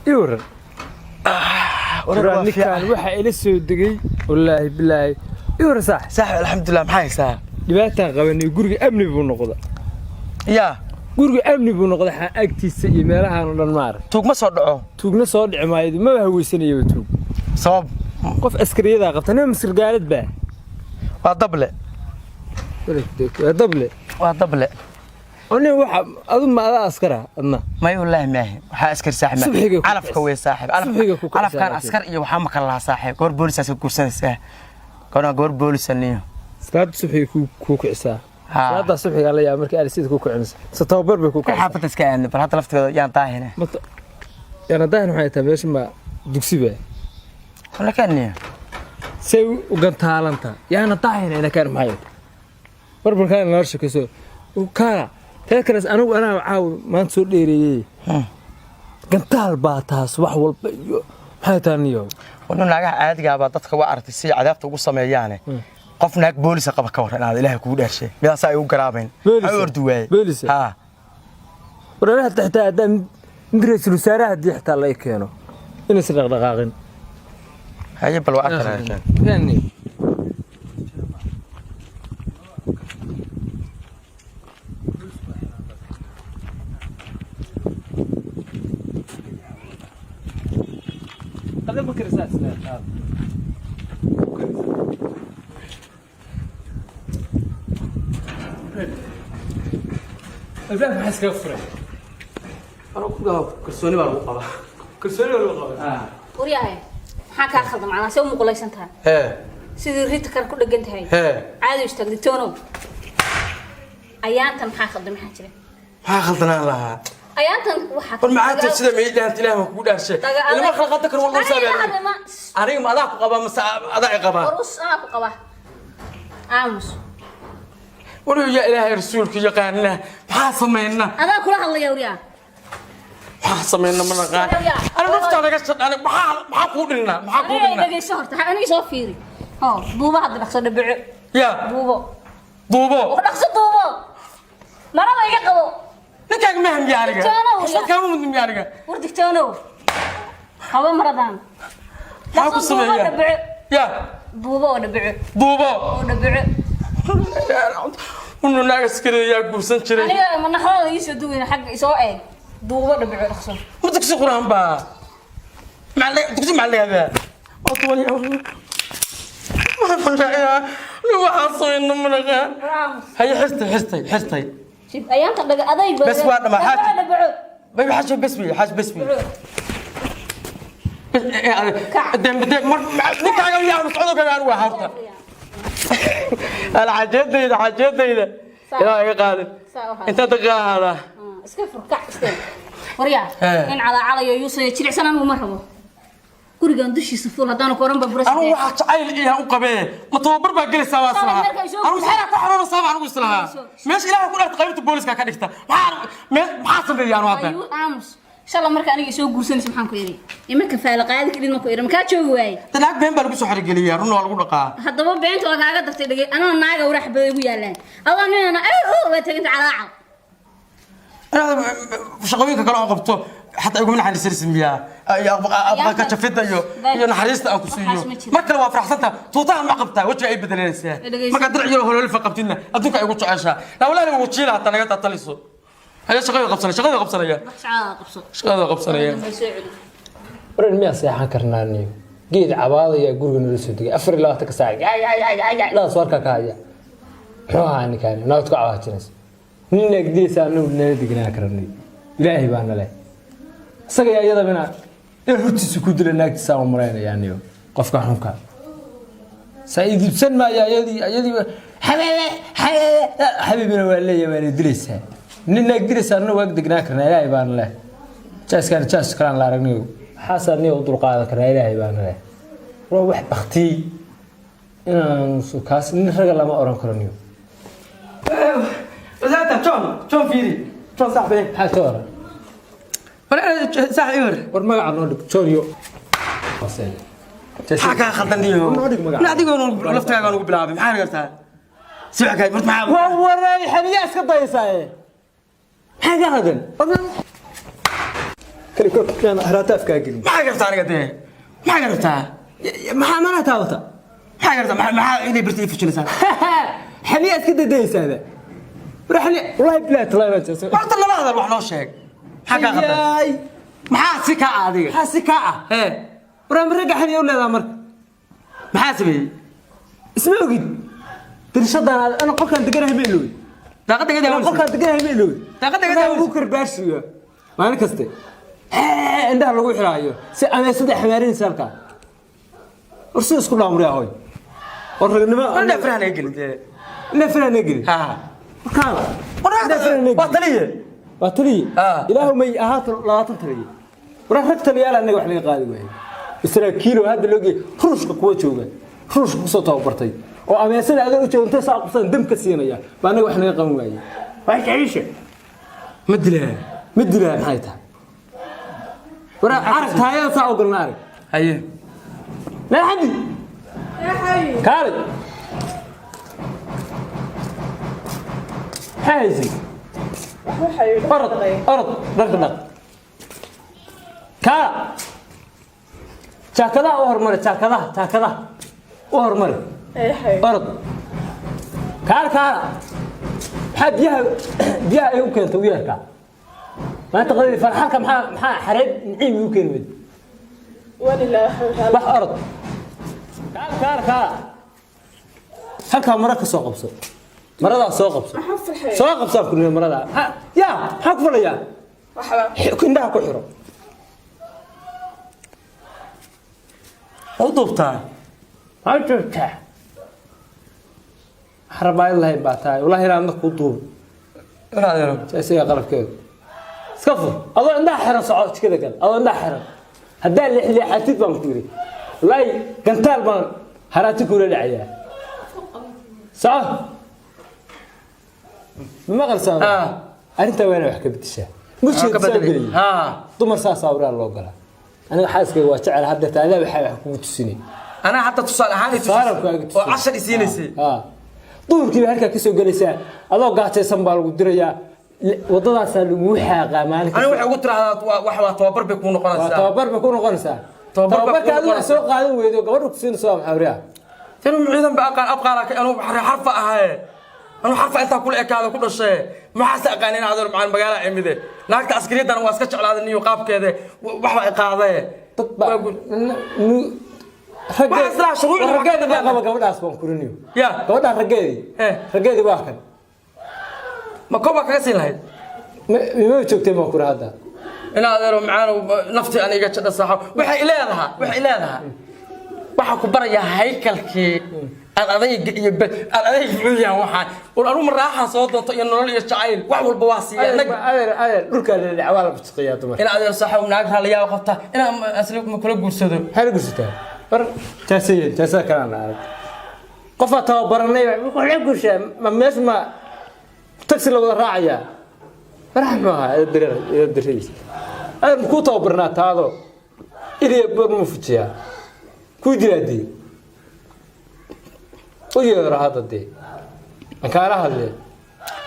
يورن ورا كان waxa ila soo degay wallahi billahi يورن صح الحمد لله maxay saa dhibaataan qabanay guriga amni buu noqday guriga amni buu noqday agtiisa iyo meelahan oo dhan maar tuug ma soo dhaco tuugna soo dhici maayo ma haweysanayay tuug sabab qof askariyada qabtana masir gaalad baa waa dable أنا واحد أظن ما هذا أسكره أنا ما يقول الله ما هي وحاسكر صاحب علف كوي صاحب علف كان أسكر إيه وحامك الله صاحب قور بوليس أسكر كورسان ساه كنا قور بوليس النيو سبب صبحي كوك عساه هذا صبحي قال لي يا أمريكا أرسيد كوك عنس ستوبر بكوك حافظ تسكان برهات لفت يعني طاهنا يعني طاهن حياة تبيش ما دكسبه ولا كان نيو سوي وقنت هالنتا يعني طاهن أنا كان معي بربر كان نرش كسر وكان تذكرت أنا عاود ما نسول لي قنتال باتاس wax walba iyo maxay taaniyo wadno naga caadiga ba dadka waa artay si cadaabta ugu sameeyaan qof naag booliis qaba ka waran ilaahay kugu dhaarshay midaas ay u garaabeen ay orduway ha waraha taxta adam indiriis wasaaraha dixta la keeno inay si dhaqdhaqaaqin haye bal waa arkana yani هذا بكر أساس هذا الفهم حس كفره أنا كذا كرسوني بالقبة كرسوني بالقبة ورياه حكى خدم معنا سوي مقوليشن تها سيد ريت كان كل جنت هاي عادي يشتغل تونو أيام تم حاخدم حاجة حاخدنا لها أيانتن وحكي والمعاد سيدا ميدان تلاه كود أرشي اللي ما خلقتك والله سابع أنا ما أذاك قبا مس أذاك قبا ورس أنا قبا عامس ولو يا إلهي رسولك يقاننا بحاسمينا أنا كلها الله يوريا بحاسمينا من الغان أنا نفت على قصة أنا بحاقودنا أنا جاي شهرت أنا يسافيري بوبا هذا نقصد بيع يا بوبا ونقصد بوبا ما رأى يقبل نكاك مهم يارجع أصلا كم من يارجع وردك تونو هوا مرضان حاكو السمية يا بوبا ونبيع ونو ناقص كده يا قوسن شري أنا من نحاول يسدوين حق يسوي بوبا ونبيع رخصة ما تكسي قرآن با معلي تكسي معلي هذا أطولي ما فنجا لو حاصين من غير هي حستي شوف أيام تبقى أضيب بس وانا ما حاج بيبي حاج بس بي دم مر نك على يا مسعود كان وحرته الحاجات دي يا قادر انت دقاها اسكفر كع استنى وريا ان على يوسف جري سنه ومرحبا gurigan dushiisa fuul hadaan ku oran babras anu waxa jacayl iyo u qabee ma tababar baa gelaysaa waa salaha anu maxaa ku xaroono sabab anu islaha meesh ilaahay ku dhaartay qaybta booliska ka dhigta maxaa sameeyaan wada aamus inshallah marka aniga soo guursanayso maxaan ku yiri imanka faal qaadi kadib ma ku yiri ma ka joogi waay tanaag been baa lagu soo xarigeliyay run waa lagu dhaqaa hadaba beenta waa kaaga dartay dhagay anoo naaga warax baday ugu yaalaan adanina waa tagay calaaca أنا شغوينك كلام قبته حتى يقول من حديث السمية أبغى كشفتها يو نحرست أو كسيو ما كانوا فرحتها توطأ ما قبتها وجه أي بدل نسيا ما قدر يجوا هلول فقبتنا أدوك أيقول عشاء لا ولا أنا وتشيلها حتى نجت أطلسوا هي شغوي قبصنا يا شغوي قبصنا يا ورن ميا سياحة كرنانيو جيد عبادة يا جورجن السودي أفر الله تكسر لا صورك كايا روحاني كان ناوتك عواتنس نينك دي سانو نادينا كرني إلهي بانا له سقيا يدا بنا الهوتي سكود لناك تساو مرينا يعني قفك حنكا سيد بسن ما يدي حبيبنا ولا يا مالي دريسها نينك دريس أنو وقت دقنا كرنا إلهي بانا له جاس كان لا رجنيو حسن نيو طرقا كرنا إلهي بانا له روح بختي إن سكاس نرجع لما أوران كرنيو وزارة شون فيري شون صاحبي حاتورا ولا صاحبي ورمى عنو دكتوريو حكا خلدنيو لا ديقون لفتها كانوا بلابي maxaa gartaa si waxa kay marta waray xaniya iska daysaay xaga hadan kali كان هراتاف كاجل ما قرت أنا قد ما قرتها ما تاوتا ما قرت ما إني برتي في شنو سان حنيت كده ديس هذا رحني والله بلا طلع قلت له هذا روح نو شيك حاجة غلط ما سكا هذه حاسكا إيه ورام رجع حني ولا ذا مرك محاسبي اسمه قد ترشد أنا قلت أنت جراه ميلوي دقت كده أنا قلت أنت جراه ميلوي دقت كده بكر باشية ما أنا كستي عندها لو يحرأيه أنا سد حمارين سالكا أرسل كل عمري هاي والرجل ما أنا فرحان يقول لا فرحان يقول ها كان لا فرحان يقول بطلية بطلية إلهه ما يهات لا تطلية وراح ركتل يالا أنك وحلي قاضي وين بس كيلو هذا اللي خروج قوة شوقة خروج قصته وبرتي وأما سنة هذا وجه أنت صعب قصة دم كسينا يا ما أنا وحنا قوم وين وايش عيشه مدلها حياتها وراح عرفت هاي صعب قلنا هي لا حدي يا حي كاري حايزي أرض رقنا كا شاكلا أهرمر شاكلا أهرمر يا حي أرض كار حد بيها يمكن تويرك ما تقدر فرحانك محا حريد نعيم يمكن ود ولله بح أرض كار halka marka soo qabso marada soo qabso soo qabso kullu marada ya ha ku falaya waxa inda ku xiro udubta hajta harbaay lahay baatay wallahi ila ku duub saysiga qalabkeedu iskafu adoo inda xiro socod kida gal adoo inda xiro hadaa lixli xatid baan ku yiri wallahi gantaal baan harati ku leeyahay صح ما غلسان أنت وين وحكي بتشاه مش كبدلي ضمر ساس أورا الله قلا أنا حاسس كي واشعر هذا تعالى بحاول حكومة السنة أنا حتى تصل هذه تصل 10 سنين ضمر كي هلك كيسو جلسة الله قاعد يسمع الدرجة وضع سلوحة مالك أنا وحي قلت له وحوا توبر بيكونوا قنصة توبر كانوا سوق قاعدين ويدو قبل كسين سوام حوريا تنو معيدن أبقى لك أنا حرف أهاي أنا حرف أنت كل إكاله كل شيء ما حس أقانين هذا مع المجال عمده ناقة عسكرية أنا واسكت على هذا النيو قاب كذا وحوا إقاضي بحس لا شغل رجالي بقى قبل أسبوع كورنيو يا قبل رجالي واحد ما كوبا كاسين هاي ما شفتي ما كور هذا أنا هذا معانا نفتي أنا جت الصحة وحي إلهها waxa ku baraya haykalkii adeeg buuyaa waxa uu maraaxa soo doonto iyo nolol iyo jacayl wax walba waa siiyay dhulka la dhawaal bashqiya dumar ina adeer saxaw naag haliyaa qabta ina asli ma kula guursado hal guursataa bar taasiye kana arag qof taa baranay wuxuu la guurshaa ma meesma taxi la wada raacaya farxmaha dariis ay ku tababarnaa taado idii barmu fujiya كوديادي ويا هذا دي أكاره هذا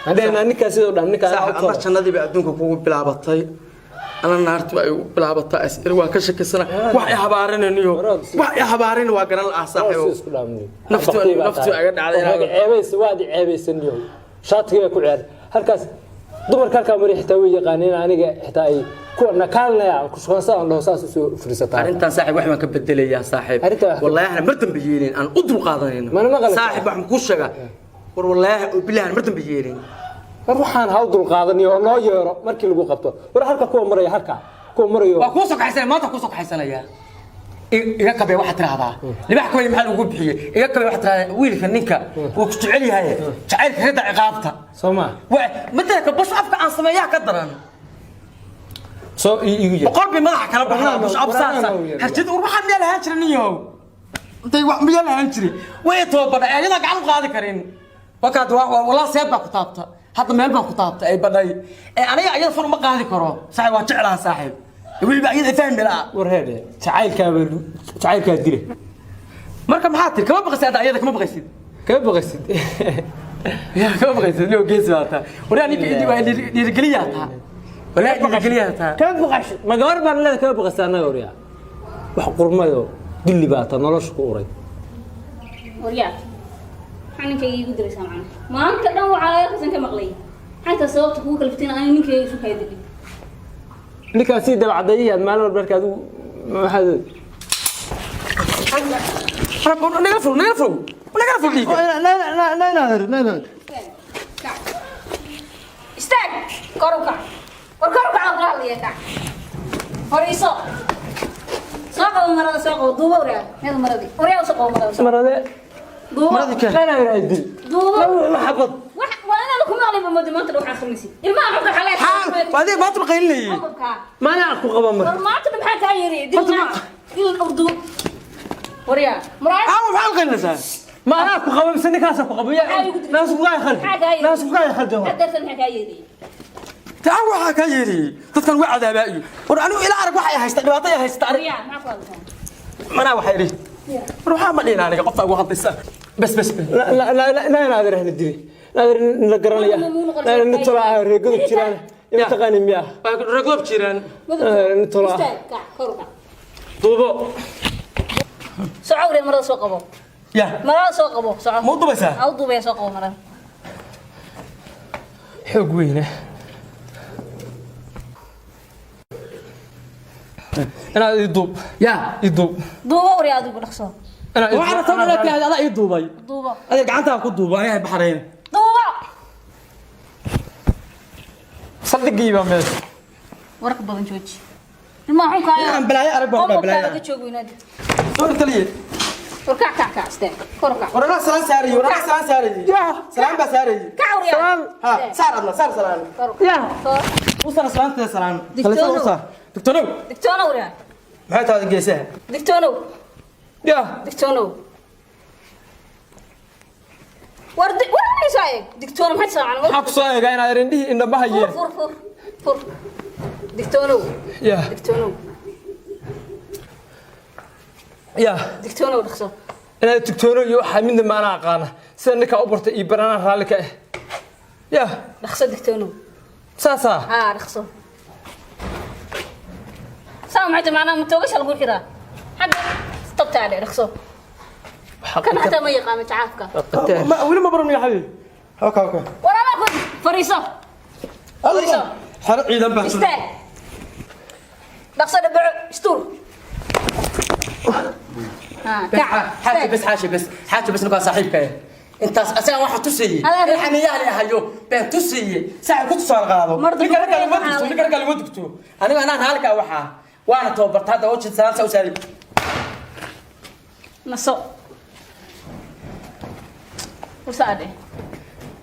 عندنا نكاسي ولا نكاسي أنا شنادي بعدونك كوب بلعبطي أنا نارت بلعبطي أسير وكشك السنة وحي حبارين النيو وحي حبارين وقرن الأعصاب نفتو أقعد علينا عيبس وادي عيبس النيو شاطئ كل عاد هالكاس دمر كان مريح توي قانين أنا حتى كنا كلنا يعني كشخصا الله ساس فرصتها أنت صاحب واحد ما كبدل يا صاحب والله إحنا مرتم بيجيلين أنا أدرو قاضيين صاحب واحد مكوشة والله بالله أنا مرتم بيجيلين روحان هاودرو قاضيين والله يرى مركي لقوا قبته وراح هركا كون مريا هركا كون مريا وكوسك حسن ما تكوسك حسن يا إياك بي واحد هذا اللي بحكي لي محل وجود بحيه إياك بي واحد ويل فنينك وكتعلي هاي تعالك هذا عقابته سما متى كبش أفكار عن سمايا كدران يجي وقلبي ما كلا بحنا مش أبصار حسيت وروح عندي لها هنشرنيو أنت واحد ميال هنشري ويتوبر يعني إذا قام قاضي كريم وكاد والله سيبنا كتابته حتى ما يبنا كتابته أي بداي أنا أيضا فرق ما قاضي كرو صاحب وشعلها صاحب يقول لي أيضا فهم بلا ورهذا تعال كاديره مركب محاتر كم بغى سيد أيضا كم بغى سيد يا كم بغى سيد لو جيس هذا وراني بيدي وين يرجلياتها ولا بقى كم بقاش ما قبر بان لا كم بقاش أنا وريا wax qurmayo dilli baa ta nolosha ku uray وريا حنك يجي يدرس معنا ما أنت دوا على رأسك كم مقلي حتى صوت أخوك الفتين أنا منك يشوف هيدك ninka sii dabacday maalin walba markaad ma xad نقفل ليك لا استاك كروكا على الله يا كع فريسو ساقو مرة ساقو دوبا وريا هذا مرة وريا ساقو مرة مرضي لا يدل دوبا ما حفظ وانا لكم اغلب ما دمت روح خمسي الماء عقد عليك بعدين ما تبقى لي ما نعرف قبل مر ما تبي بحاجه يري دي الاردو وريا مراي ما بحال قلنا ما نعرف قبل سنه كاسه قبل ناس بغاي خل ناس بغاي خل جوه حدث الحكايه يري تعال waxa ka yiri dadkan waa cadaabaayo war anu ila arag waxa ay haysta dhibaato ay haysta وريا ما فاضل mana waxa yiri ruuxa ma dhina aniga qofta ugu hadlaysa bas لا نادر هنا دي نادر نقرنيا لا نطلع ريقود جيران يمتقاني مياه ragoob jiraan نطلع كروكا duubo سعوري مرة سوق ابو ya مرة سوق ابو سعور ma dubaysa او دوبي سوق ابو مرة xoog weyne أنا يدوب ya يدوب دوبا وريا دوبا دخسو أنا waxa rabtaa inaad tahay adaa ii duubay دوبا adiga gacanta ku duubo aniga baxareen دوبا صدقي بقى ماشي ورك بدن جوجي ما حون كايا aan balaayo arag baa balaayo ka joogo inaad soo taliye warka ka istaa korka warana salaan saarayay salaan ba saarayay ka wariya سلام ha saaradna salaan يا usana salaanta salaan Digtoonow. digtoonow دكتورنا wariya maxay tahay geesaha دكتورنا يا دكتورنا ورد ساي دكتورنا ما تسمع حق صايغ أنا رندي إن بهاي فور دكتورنا يا دكتورنا يا دكتورنا دخسو أنا دكتور يو حميد ما أنا قانا سنك أبرت إبرانا رالك يا دخسو دكتورنا ساسا دخسو سامع معنا متوقش الغو حرا حق طبت عليه دخسو كان حتى ما يقام تعافك ما ولا ما برمي يا حبيبي اوكي ورا ما كنت فريسة الله حرق عيدان بحث استاذ دخسو دبع ستور حاجه بس نبقى صاحبك انت اساسا واحد تسيي الحنيان هيو بين تسيي ساعه كنت سؤال قادو نكر قال ودكتو انا هالك waxa وانا توبرت هذا وجه سلام سو سالي نصو وساعده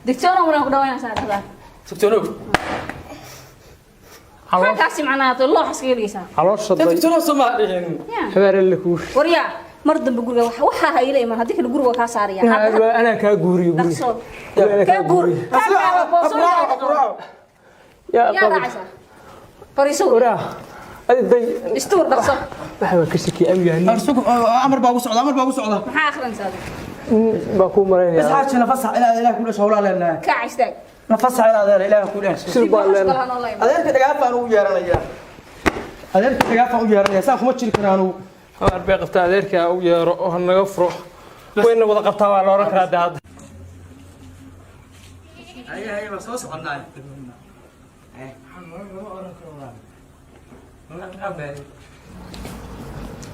دكتورنا ولا قدوينا ساعده دكتور ما كاسي معناته الله حسكي ليسا علاش صدق دكتور سما دحين حبار اللي كوش وريا مرض بقول waxa hayay ma hadii kala guriga ka saariya أنا كاغوري دخسو كاغور يا راعسه فريسو ورا هذه استور دخسو waxa ka shaki amyaani ارسوق امر باغو سocda maxaa akhrin saade ba ku mareynaya بس حاجه نفس الى كل شغله لنا ka caystaag نفس على الى كل shil baa leena adeerka dhagaafaan u yeeranaya adeerka dhagaafaan u yeeranaya saa kuma jiri karaan uu هار بقى قبتها ذلك أو يروح نغفره وين وضع قبتها ولا ورك هذا هي بس وصل عنا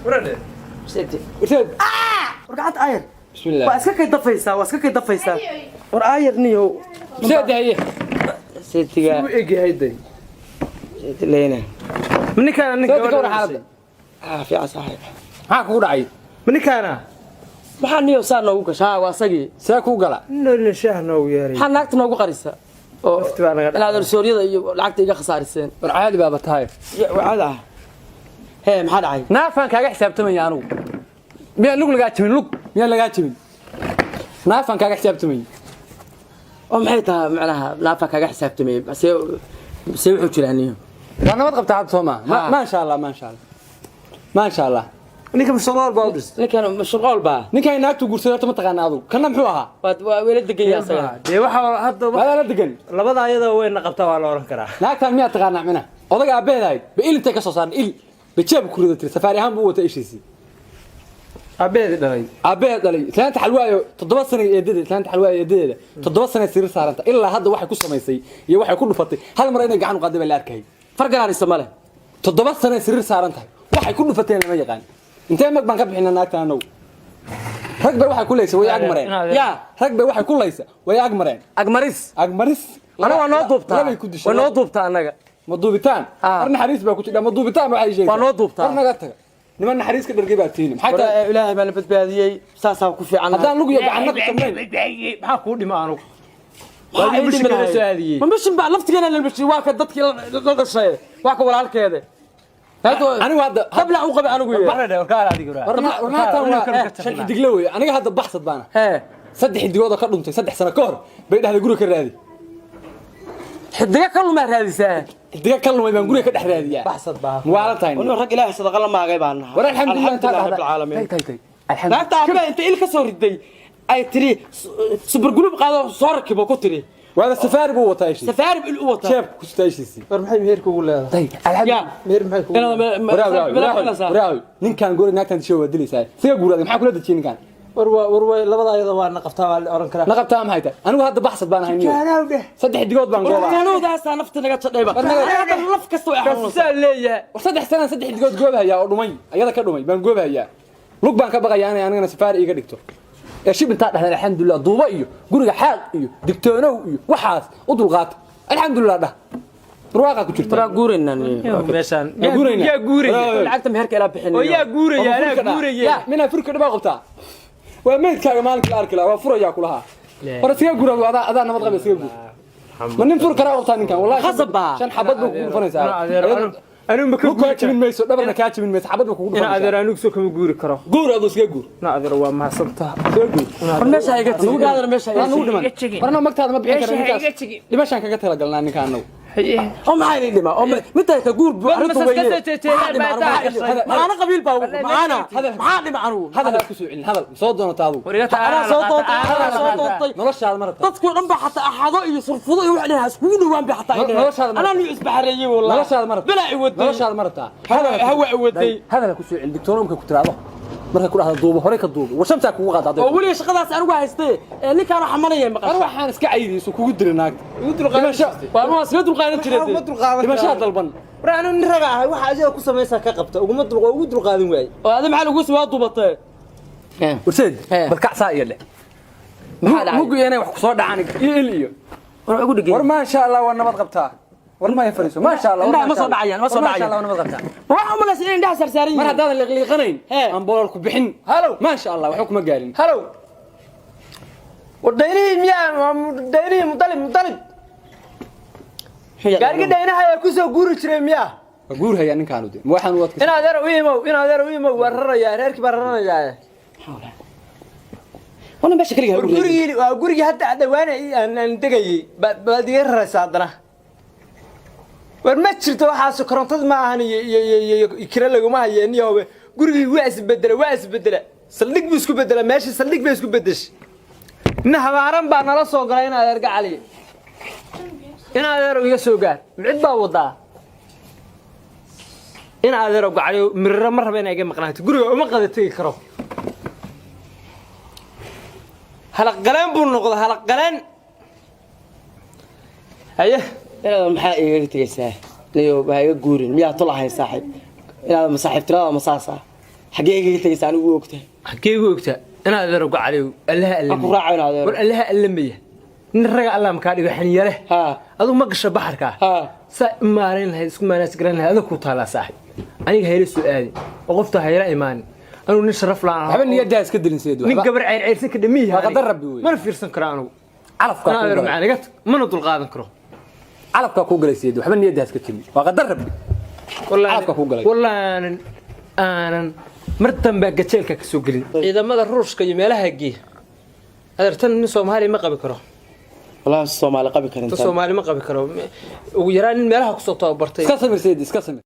ورد سيدي ورد ورقعت اير بسم الله واسكا كي دفيسا ور اير نيو سيد هي سيدي وإيجي هيدي سيدي لينا من كان كور حالة في صاحب ها كورعي من كان maxaa niyo saa noogu gashaa waa asagii see ku gala inna shaahna u yeeray maxaa naagta noogu qarisa oo ilaad rasuuliyada iyo lacagta iga khasaariseen war caadi baaba tahay wacada hee maxaa dhacay naafan kaaga xisaabtamaya anigu miyaa lug lagaa jabin lug miyaa lagaa jabin naafan kaaga xisaabtamaya oo maxay tahay macnaha naafan kaaga xisaabtamaya see wuxuu jiraa niyo waa nabad qabtaa hadda soo maa maasha allah maasha allah maasha allah ninka mashruuc baa dhis ninkan mashruuc baa ninka naagtu guursaday ma taqaan adu kana muxuu ahaa waa weela degan yahay asaga dee waxa hadda wala la degan labada ayada way naqabtaa waa la oran karaa naagtan miyaa taqaan mina odaga abeedahay ba ilintay ka soo saaran il بجيب كورة تري سفاري هم بوته إيش يصير abeed dhalay abeed dhalay islaanta xalwaayo 7 sano eedada islaanta xalwaayo eedada 7 sano sir saaranta ilaa hadda waxay ku sameysay iyo waxay ku dhufatay hal mar inay gacan u qaadaba la arkay farqan isma leh 7 sano sir saaranta waxay ku dhufatay lama yaqaan intee mag baan ka bixinaa naagta anaw rag bay waxay ku leeysa way agmareen ya rag bay waxay ku leeysa way agmareen agmaris anaga waa noo duubtaa waa noo duubtaa anaga ma duubitaan arna xariis baa ku jira ma duubitaan waxay sheegay waa noo duubtaa arnaga taga niman xariiska dhargay baa tiini maxaa ilaahay baan badbaadiyay saasa ku fiican hadaan lugu gacan ku tamay maxaa ku dhima anu waa mushkilada saadiyay ma mishin baa laftigeena la mishin waa ka dadkii la dhashay waa ka walaalkeeda anigu hadda qabla u qabi anigu barada warkaala adiga warna taa shan xidigla way aniga hadda baxsad baana saddex xidigooda ka dhuntay 3 sano ka hor bay dhahday guriga ka raadi xidiga kaluma raadisaa xidiga kaluma baan guriga ka dhex raadiyaa baxsad baa waalantayn inuu rag ilaahay sadaqa la maagay baan war alxamdulillah rabbil caalamiin alxamdulillah naagta abba inta ilka soo riday ay tiri super group qaado soo rakibo ku tiri wada safaari buu wataa isha safaari bil u wataa jeeb ku staashisi war maxay meherka ugu leedahay alxamdulillah meher maxay kugu waraawi ninkan goor naagtan shoo wadilaysaa siga guurada maxaa kula dajin ninkan war labada ayada waa naqabtaa waa la oran karaa naqabtaa ma hayta anigu hadda baxsad baan hayniyo saddex xidigood baan gooba kanoodaas nafta naga tadayba laf kasto ay xanuunsan leeyahay war saddex sano saddex xidigood goobahaya oo dhumay ayada ka dhumay baan goobahaya lug baan ka baqayaa inay anigana safaari iga dhigto ee shibinta dhaxdan alxamdulillah duuba iyo guriga xaaq iyo digtoonow iyo waxaas u dulqaat alxamdulillah dhah ruuqa ku jirta ra guurinaan meeshan yaa guuraya lacagta meherka ila bixin oo yaa guuraya mina furka dhaba qabtaa waa meedkaaga maalinka la arki lahaa waa furayaa kulaha hore siga guura adaa nabad qaba siga guur ma nin fur kara qabtaa ninkan wallahi khasaba shan xabad buu ku dhufanaysaa anigu ma ka jibin mayso dhabarna ka jibin mayso xabad buu ku dhufanaysaa ina adeer anigu soo kama guuri karo guur adu siga guur ina adeer waa mahadsantaa siga guur meesha iga tigi gaadar meesha iga anigu dhiman warna magtaada ma bixin karo ninkaas dhimashan kaga tala galnaa ninkan anagu oo maxay dhima oo mid ka guur buu arintu weeyay maana qabiil baa maana maxaa dhima anigu hadal ku soo celin hadal soo doontaa adu ana soo doontaa noloshaada marata dadku dhan ba xataa axado iyo surfudo iyo wax dhinaas kugu dhawaan ba xataa ana nu isbaxareeyay wallahi noloshaada marata bala i waday noloshaada marata hawa i waday hadal ku soo celin digtoonumka ku tiraado marka ku dhahdo duubo hore ka duubo warshamta kugu qaadaday oo wali shaqadaas anigu haystay ninkaan xamanayay maqasho war waxaan iska caydiiso kugu diray naagta ugu dulqaadan waa ma soo dulqaadan jiray dhimasho dalban war anu nin raga ahay waxa ajeeda ku sameeysa ka qabta ugu dulqaadan waay oo aad maxaa lagu soo duubatay warseed bal kacsaa iyo leh mugu inay wax ku soo dhacaan iyo war ugu dhigay war ma sha Allah waa nabad qabtaa war ma yafariso ma sha Allah ma soo dhacayaan ma soo dhacayaan Allah nabad qabtaa waxa ma la siin dhax sarsaarin mar hadaan liqliqanayn aan boolal ku bixin halo ma sha Allah wax kuma gaarin halo wadayni miyaa mudalib gaariga daynaha ay ku soo guuri jireen miyaa guur haya ninkaan u dee waxaan wad ina adeer u imo wararaya reerkii bararanayaa wana meesha kaliya gurigi hadda dhawaan aan degayay baad iga raraysaa haddana war ma jirto waxaas korontada ma ahan iyo kira laguma hayeen iyo gurigii waa isbedela saldhig buu isku bedela meeshii saldhig bay isku bedeshay ina habaaran baa nala soo galay in adeer gacali in adeer iga soo gaar mid baa wadaa in adeer gacali mirro ma raba inay iga maqnaato guriga uma qada tagi karo halaq galeen buu noqday halaq galeen haye inaad maxaa iga tagaysaa niyo baa iga guurin miyaa tolahay saaxiib inaad masaaxiibtirada masaasa xagee iga tagaysaa anigu ogtahay xagee igu ogtaa inaad adeer gacali allaha alla ku raaco inaad war allaha alla maya nin raga allah ma ka dhigo xaniyale ha adu ma gasho baxarka ha sa maarin lahayd isku maanas garan lahayd adu ku taala saaxiib aniga hayla soo aadi oo qofta hayla iimaan anu nin sharaf la'aan waxba niyada iska dilin seedo nin gabar ceyrsan ka dhamiyahay waa qadar rabbi wey ma fiirsan karo anu calafka ana adeer macaan iga mana dul qaadan karo calafka ku galay seedo waxba niyada iska tilmi waa qadar rabbi calafka ku galay wallahi aanan mar dambe gajeelka ka soo galin ciidamada ruushka iyo meelaha geey adeertan nin Soomaali ma qabi karo wallahi Soomaali qabi karin Soomaali ma qabi karo ugu yaraan nin meelaha ku soo tababartay iska samir seedo iska samir